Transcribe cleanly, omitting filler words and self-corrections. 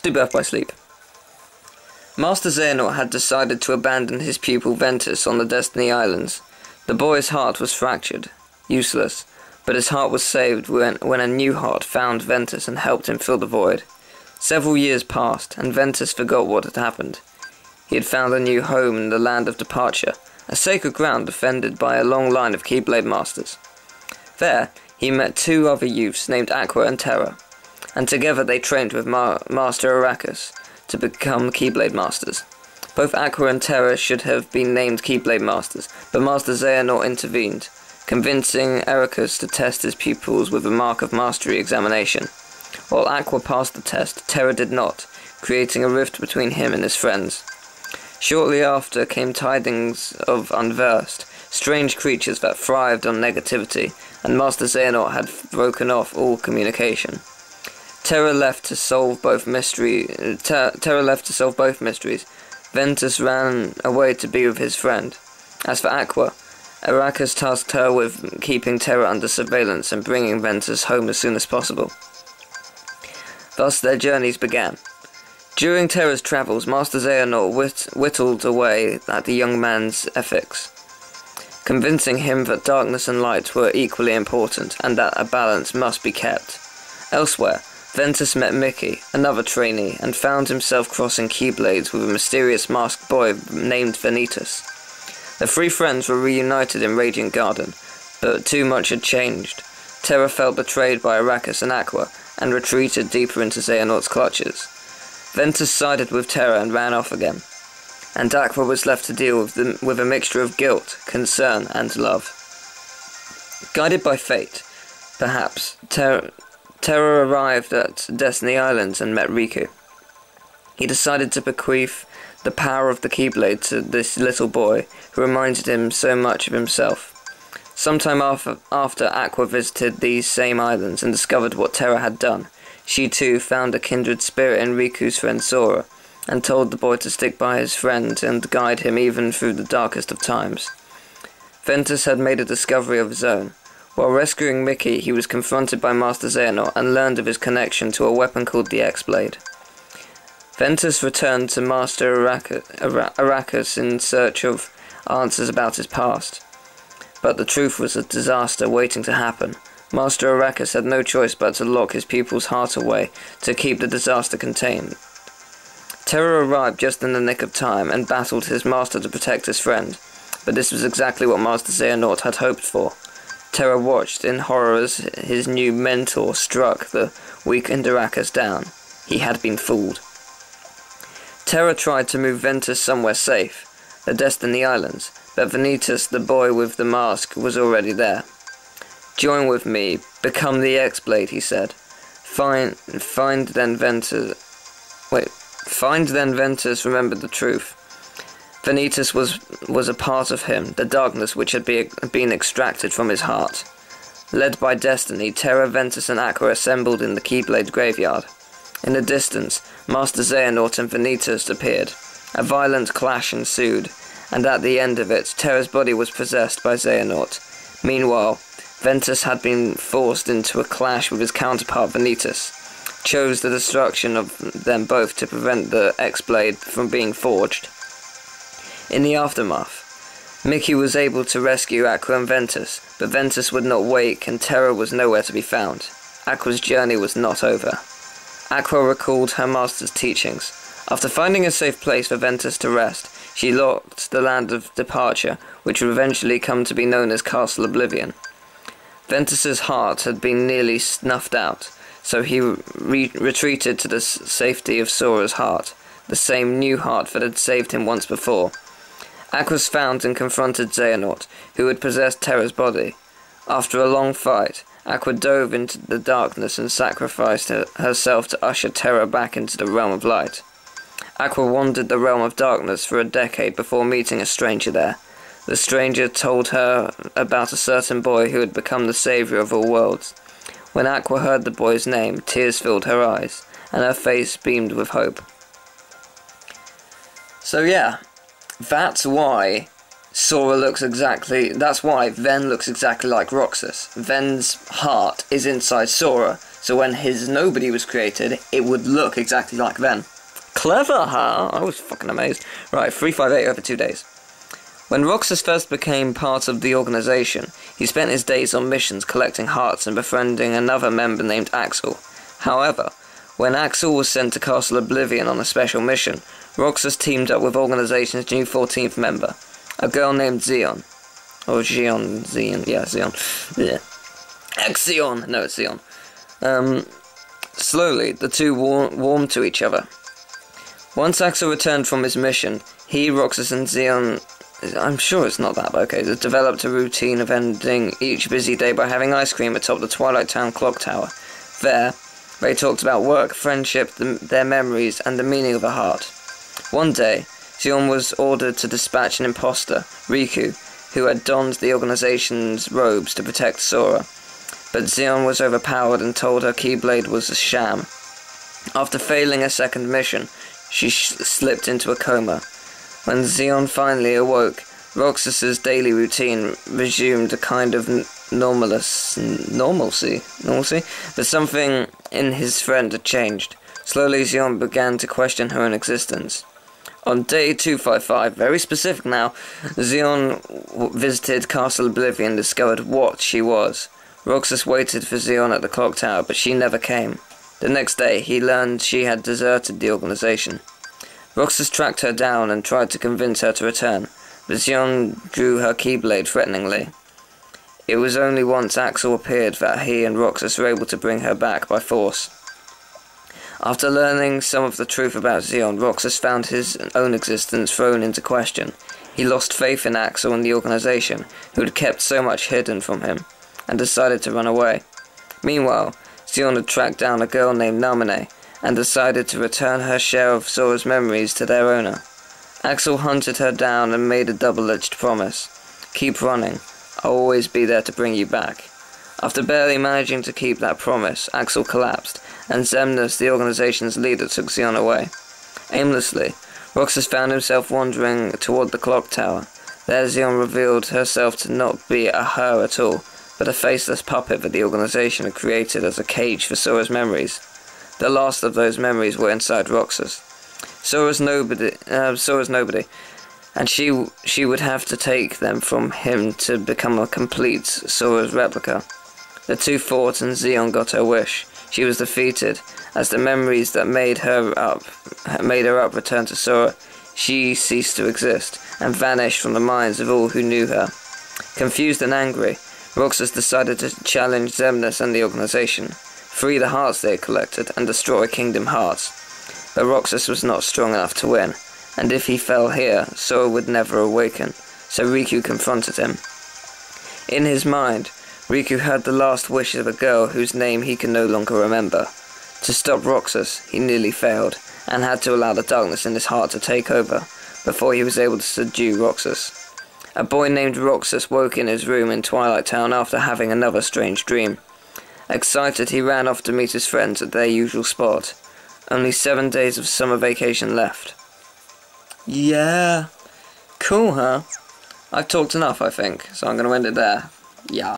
do birth by sleep. Master Xehanort had decided to abandon his pupil Ventus on the Destiny Islands. The boy's heart was fractured, useless, but his heart was saved when a new heart found Ventus and helped him fill the void. Several years passed, and Ventus forgot what had happened. He had found a new home in the land of departure, a sacred ground defended by a long line of Keyblade Masters. There, he met two other youths named Aqua and Terra, and together they trained with Master Arrakis to become Keyblade Masters. Both Aqua and Terra should have been named Keyblade Masters, but Master Xehanort intervened, convincing Arrakis to test his pupils with a Mark of Mastery examination. While Aqua passed the test, Terra did not, creating a rift between him and his friends. Shortly after came tidings of Unversed, strange creatures that thrived on negativity, and Master Xehanort had broken off all communication. Terra left to solve both mysteries. Ventus ran away to be with his friend. As for Aqua, Arrakis tasked her with keeping Terra under surveillance and bringing Ventus home as soon as possible. Thus their journeys began. During Terra's travels, Master Xehanort whittled away at the young man's ethics, convincing him that darkness and light were equally important, and that a balance must be kept. Elsewhere, Ventus met Mickey, another trainee, and found himself crossing Keyblades with a mysterious masked boy named Vanitas. The three friends were reunited in Radiant Garden, but too much had changed. Terra felt betrayed by Arrakis and Aqua, and retreated deeper into Xehanort's clutches. Ventus sided with Terra and ran off again, and Aqua was left to deal with a mixture of guilt, concern, and love. Guided by fate, perhaps, Terra arrived at Destiny Islands and met Riku. He decided to bequeath the power of the Keyblade to this little boy who reminded him so much of himself. Sometime after Aqua visited these same islands and discovered what Terra had done, she too found a kindred spirit in Riku's friend Sora, and told the boy to stick by his friend and guide him even through the darkest of times. Ventus had made a discovery of his own. While rescuing Mickey, he was confronted by Master Xehanort and learned of his connection to a weapon called the X-Blade. Ventus returned to Master Arrakis in search of answers about his past. But the truth was a disaster waiting to happen. Master Arrakis had no choice but to lock his pupil's heart away to keep the disaster contained. Terra arrived just in the nick of time and battled his master to protect his friend, but this was exactly what Master Xehanort had hoped for. Terra watched in horror as his new mentor struck the weakened Arrakis down. He had been fooled. Terra tried to move Ventus somewhere safe, the Destiny Islands, but Vanitas, the boy with the mask, was already there. "Join with me, become the X-Blade," he said. Find then Ventus remembered the truth. Vanitas was a part of him, the darkness which had been extracted from his heart. Led by destiny, Terra, Ventus and Aqua assembled in the Keyblade graveyard. In the distance, Master Xehanort and Vanitas appeared. A violent clash ensued, and at the end of it, Terra's body was possessed by Xehanort. Meanwhile, Ventus had been forced into a clash with his counterpart Vanitas, chose the destruction of them both to prevent the X-Blade from being forged. In the aftermath, Mickey was able to rescue Aqua and Ventus, but Ventus would not wake and Terra was nowhere to be found. Aqua's journey was not over. Aqua recalled her master's teachings. After finding a safe place for Ventus to rest, she locked the land of departure, which would eventually come to be known as Castle Oblivion. Ventus's heart had been nearly snuffed out, so he retreated to the safety of Sora's heart, the same new heart that had saved him once before. Aqua was found and confronted Xehanort, who had possessed Terra's body. After a long fight, Aqua dove into the darkness and sacrificed herself to usher Terra back into the realm of light. Aqua wandered the realm of darkness for a decade before meeting a stranger there. The stranger told her about a certain boy who had become the savior of all worlds. When Aqua heard the boy's name, tears filled her eyes, and her face beamed with hope. So yeah, that's why that's why Ven looks exactly like Roxas. Ven's heart is inside Sora, so when his nobody was created, it would look exactly like them. Clever, huh? I was fucking amazed. Right, 358 over 2 days. When Roxas first became part of the organization, he spent his days on missions collecting hearts and befriending another member named Axel. However, when Axel was sent to Castle Oblivion on a special mission, Roxas teamed up with organization's new 14th member, a girl named Zeon. Or Zeon, yeah, Zeon. Yeah. Exion! No, it's Zeon. Slowly, the two warmed to each other. Once Axel returned from his mission, he, Roxas, and Zeon, I'm sure it's not that, but okay, they developed a routine of ending each busy day by having ice cream atop the Twilight Town clock tower. There, they talked about work, friendship, their memories, and the meaning of a heart. One day, Zeon was ordered to dispatch an imposter, Riku, who had donned the organization's robes to protect Sora. But Zeon was overpowered and told her Keyblade was a sham. After failing a second mission, she slipped into a coma. When Zeon finally awoke, Roxas's daily routine resumed a kind of normalcy, but something in his friend had changed. Slowly, Zeon began to question her own existence. On day 255, very specific now, Zeon visited Castle Oblivion and discovered what she was. Roxas waited for Zeon at the clock tower, but she never came. The next day, he learned she had deserted the organization. Roxas tracked her down and tried to convince her to return, but Zeon drew her Keyblade threateningly. It was only once Axel appeared that he and Roxas were able to bring her back by force. After learning some of the truth about Zeon, Roxas found his own existence thrown into question. He lost faith in Axel and the organization, who had kept so much hidden from him, and decided to run away. Meanwhile, Zeon had tracked down a girl named Namine, and decided to return her share of Sora's memories to their owner. Axel hunted her down and made a double-edged promise. Keep running. I'll always be there to bring you back. After barely managing to keep that promise, Axel collapsed, and Xemnas, the organization's leader, took Zeon away. Aimlessly, Roxas found himself wandering toward the clock tower. There Zeon revealed herself to not be a her at all, but a faceless puppet that the organization had created as a cage for Sora's memories. The last of those memories were inside Roxas. Sora's nobody, and she would have to take them from him to become a complete Sora's replica. The two fought and Zeon got her wish. She was defeated, as the memories that made her up returned to Sora. She ceased to exist, and vanished from the minds of all who knew her. Confused and angry, Roxas decided to challenge Xemnas and the organization, free the hearts they had collected, and destroy Kingdom Hearts. But Roxas was not strong enough to win, and if he fell here, Sora would never awaken, so Riku confronted him. In his mind, Riku heard the last wishes of a girl whose name he could no longer remember. To stop Roxas, he nearly failed, and had to allow the darkness in his heart to take over, before he was able to subdue Roxas. A boy named Roxas woke in his room in Twilight Town after having another strange dream. Excited, he ran off to meet his friends at their usual spot. Only 7 days of summer vacation left. Yeah. Cool, huh? I've talked enough, I think, so I'm going to end it there. Yeah.